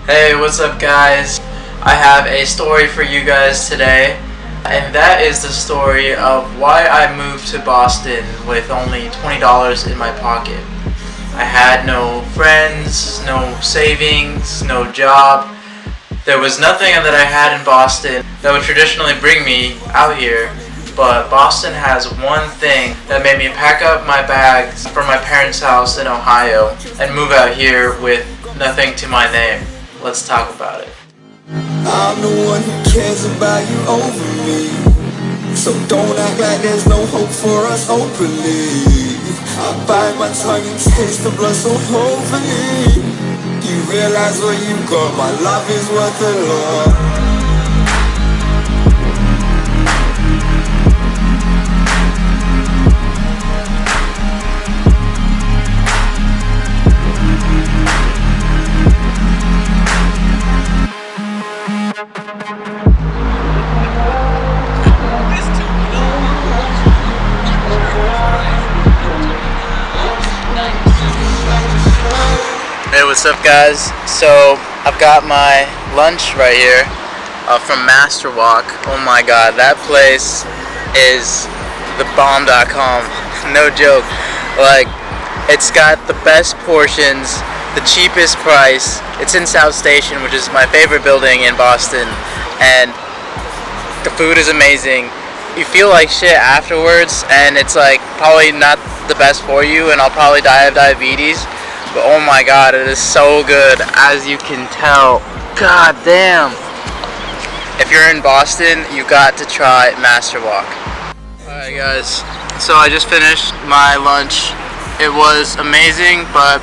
Hey, what's up guys? I have a story for you guys today, and that is the story of why I moved to Boston with only $20 in my pocket. I had no friends, no savings, no job. There was nothing that I had in Boston that would traditionally bring me out here, but Boston has one thing that made me pack up my bags from my parents' house in Ohio and move out here with nothing to my name. Let's talk about it. I'm the one who cares about you over me, so don't act like there's no hope for us openly. I bite my tongue and taste the blood, so hopefully you realize what you got. My love is worth a lot. Hey, what's up guys? So I've got my lunch right here from Master Walk. Oh my god, that place is the bomb.com. No joke. Like, it's got the best portions, the cheapest price. It's in South Station, which is my favorite building in Boston, and the food is amazing. You feel like shit afterwards, and it's like probably not the best for you, and I'll probably die of diabetes. But oh my god, it is so good, as you can tell. God damn. If you're in Boston, you got to try Master Walk. Alright guys, so I just finished my lunch. It was amazing, but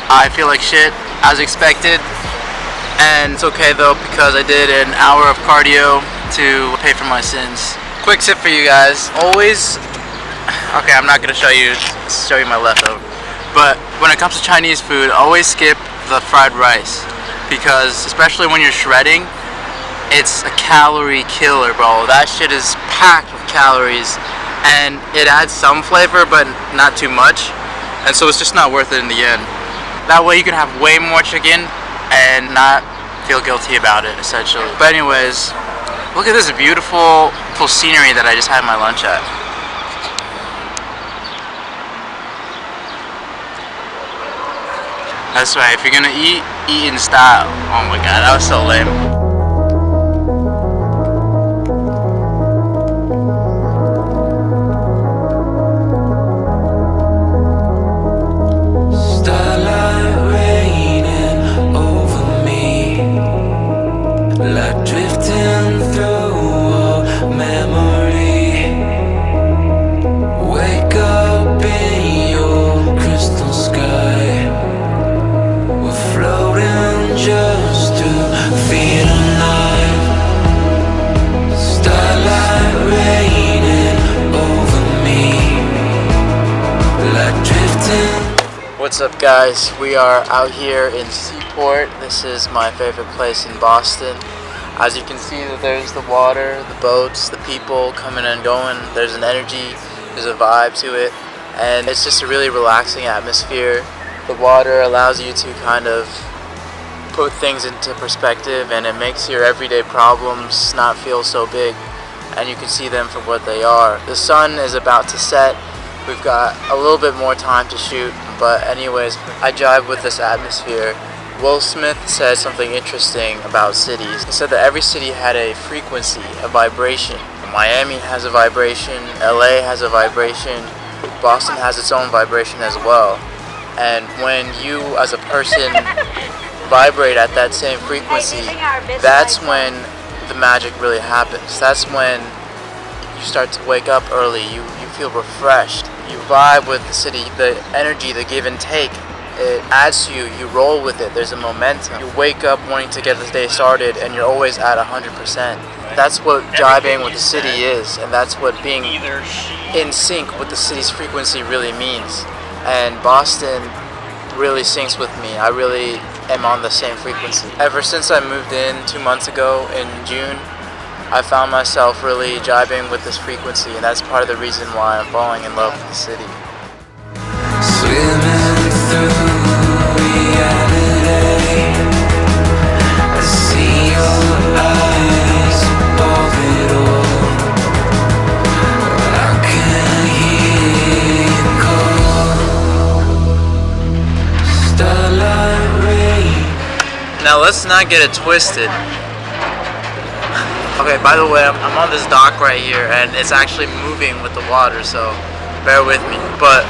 I feel like shit, as expected. And it's okay though, because I did an hour of cardio to pay for my sins. Quick tip for you guys, always, okay, I'm not gonna show you my leftover. But when it comes to Chinese food, always skip the fried rice, because especially when you're shredding, it's a calorie killer, bro. That shit is packed with calories, and it adds some flavor, but not too much, and so it's just not worth it in the end. That way you can have way more chicken and not feel guilty about it, essentially. But anyways, look at this beautiful scenery that I just had my lunch at. That's right, if you're gonna eat in style. Oh my god, that was so lame. What's up guys, we are out here in Seaport. This is my favorite place in Boston. As you can see, there's the water, the boats, the people coming and going. There's an energy, there's a vibe to it, and it's just a really relaxing atmosphere. The water allows you to kind of put things into perspective, and it makes your everyday problems not feel so big, and you can see them for what they are. The sun is about to set. We've got a little bit more time to shoot, but anyways, I jive with this atmosphere. Will Smith said something interesting about cities. He said that every city had a frequency, a vibration. Miami has a vibration, LA has a vibration, Boston has its own vibration as well. And when you as a person vibrate at that same frequency, that's when the magic really happens. That's when you start to wake up early, you feel refreshed, you vibe with the city, the energy, the give and take, it adds to you, you roll with it, there's a momentum. You wake up wanting to get the day started and you're always at 100%. That's what jiving with the city is, and that's what being in sync with the city's frequency really means. And Boston really syncs with me. I really am on the same frequency. Ever since I moved in 2 months ago in June, I found myself really jiving with this frequency, and that's part of the reason why I'm falling in love with the city. Swimming through reality. Now let's not get it twisted. Okay, by the way, I'm on this dock right here, and it's actually moving with the water, so bear with me. But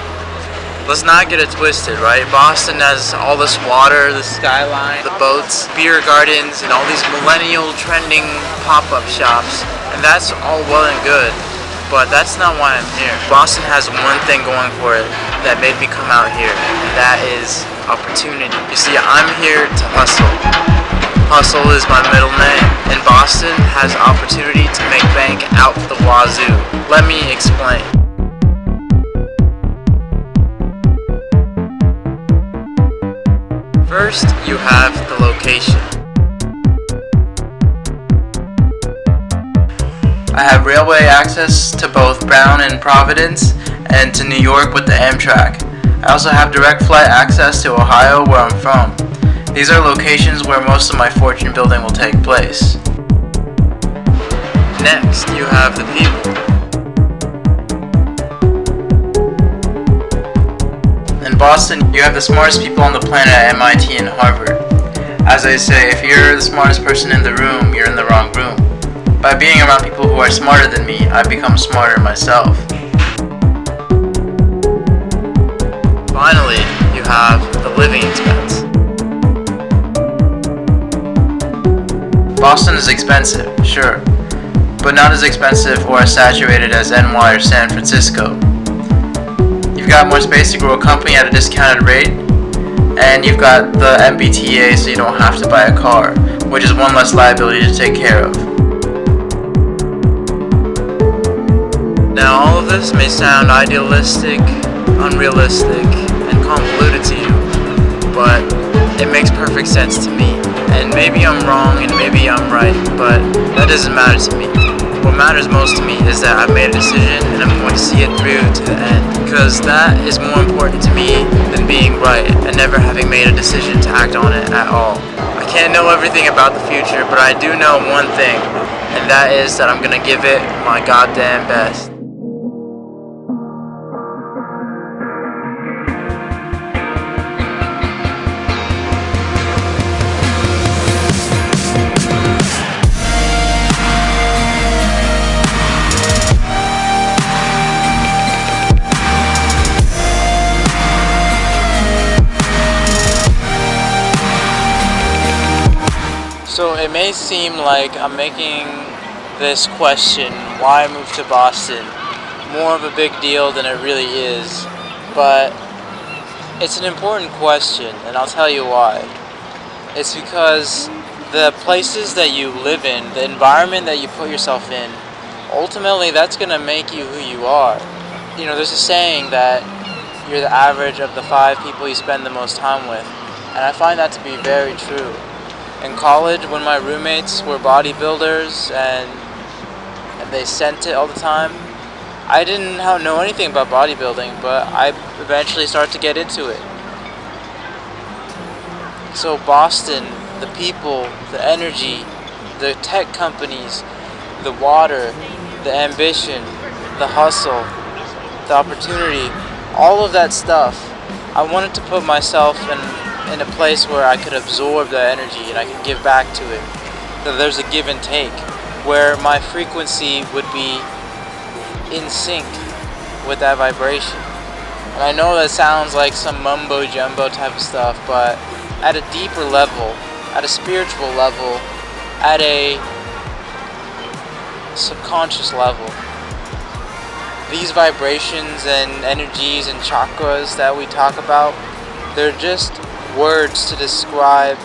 let's not get it twisted, right? Boston has all this water, the skyline, the boats, beer gardens, and all these millennial trending pop-up shops, and that's all well and good, but that's not why I'm here. Boston has one thing going for it that made me come out here, and that is opportunity. You see, I'm here to hustle. Hustle is my middle name, and Boston has opportunity to make bank out the wazoo. Let me explain. First, you have the location. I have railway access to both Brown and Providence, and to New York with the Amtrak. I also have direct flight access to Ohio, where I'm from. These are locations where most of my fortune building will take place. Next, you have the people. In Boston, you have the smartest people on the planet at MIT and Harvard. As I say, if you're the smartest person in the room, you're in the wrong room. By being around people who are smarter than me, I become smarter myself. Finally, you have the living expense. Boston is expensive, sure, but not as expensive or as saturated as NY or San Francisco. You've got more space to grow a company at a discounted rate, and you've got the MBTA, so you don't have to buy a car, which is one less liability to take care of. Now, all of this may sound idealistic, unrealistic, and convoluted to you, but it makes perfect sense to me. And maybe I'm wrong and maybe I'm right, but that doesn't matter to me. What matters most to me is that I've made a decision and I'm going to see it through to the end, because that is more important to me than being right and never having made a decision to act on it at all. I can't know everything about the future, but I do know one thing, and that is that I'm going to give it my goddamn best. So it may seem like I'm making this question, why I moved to Boston, more of a big deal than it really is, but it's an important question, and I'll tell you why. It's because the places that you live in, the environment that you put yourself in, ultimately that's going to make you who you are. You know, there's a saying that you're the average of the 5 people you spend the most time with, and I find that to be very true. In college, when my roommates were bodybuilders and they sent it all the time, I didn't know anything about bodybuilding, but I eventually started to get into it. So Boston, the people, the energy, the tech companies, the water, the ambition, the hustle, the opportunity, all of that stuff, I wanted to put myself in a place where I could absorb that energy and I could give back to it. That there's a give and take, where my frequency would be in sync with that vibration. And I know that sounds like some mumbo jumbo type of stuff, but at a deeper level, at a spiritual level, at a subconscious level, these vibrations and energies and chakras that we talk about, they're just words to describe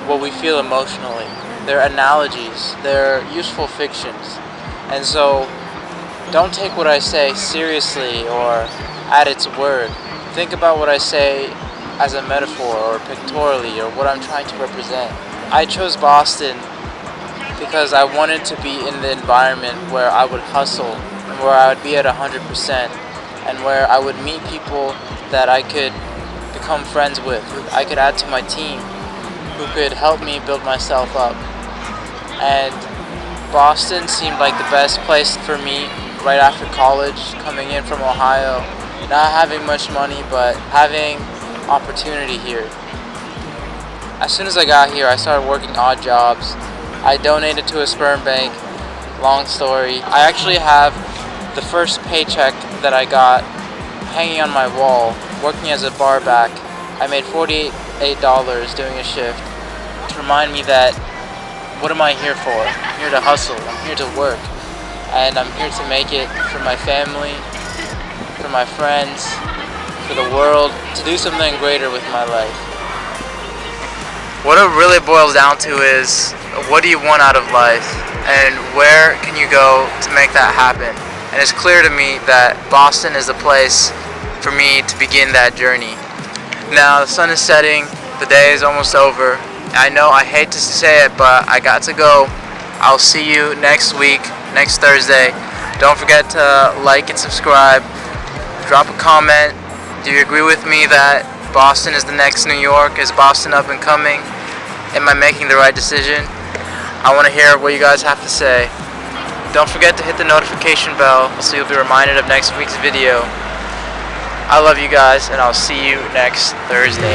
what we feel emotionally. They're analogies, they're useful fictions. And so don't take what I say seriously or at its word. Think about what I say as a metaphor or pictorially or what I'm trying to represent. I chose Boston because I wanted to be in the environment where I would hustle and where I would be at 100% and where I would meet people that I could become friends with, who I could add to my team, who could help me build myself up. And Boston seemed like the best place for me right after college, coming in from Ohio, not having much money, but having opportunity here. As soon as I got here, I started working odd jobs. I donated to a sperm bank. Long story. I actually have the first paycheck that I got hanging on my wall, working as a bar back. I made $48 doing a shift to remind me that what am I here for? I'm here to hustle. I'm here to work. And I'm here to make it for my family, for my friends, for the world, to do something greater with my life. What it really boils down to is, what do you want out of life? And where can you go to make that happen? And it's clear to me that Boston is the place for me to begin that journey. Now the sun is setting, the day is almost over. I know I hate to say it, but I got to go. I'll see you next week, next Thursday. Don't forget to like and subscribe. Drop a comment. Do you agree with me that Boston is the next New York? Is Boston up and coming? Am I making the right decision? I want to hear what you guys have to say. Don't forget to hit the notification bell so you'll be reminded of next week's video. I love you guys, and I'll see you next Thursday.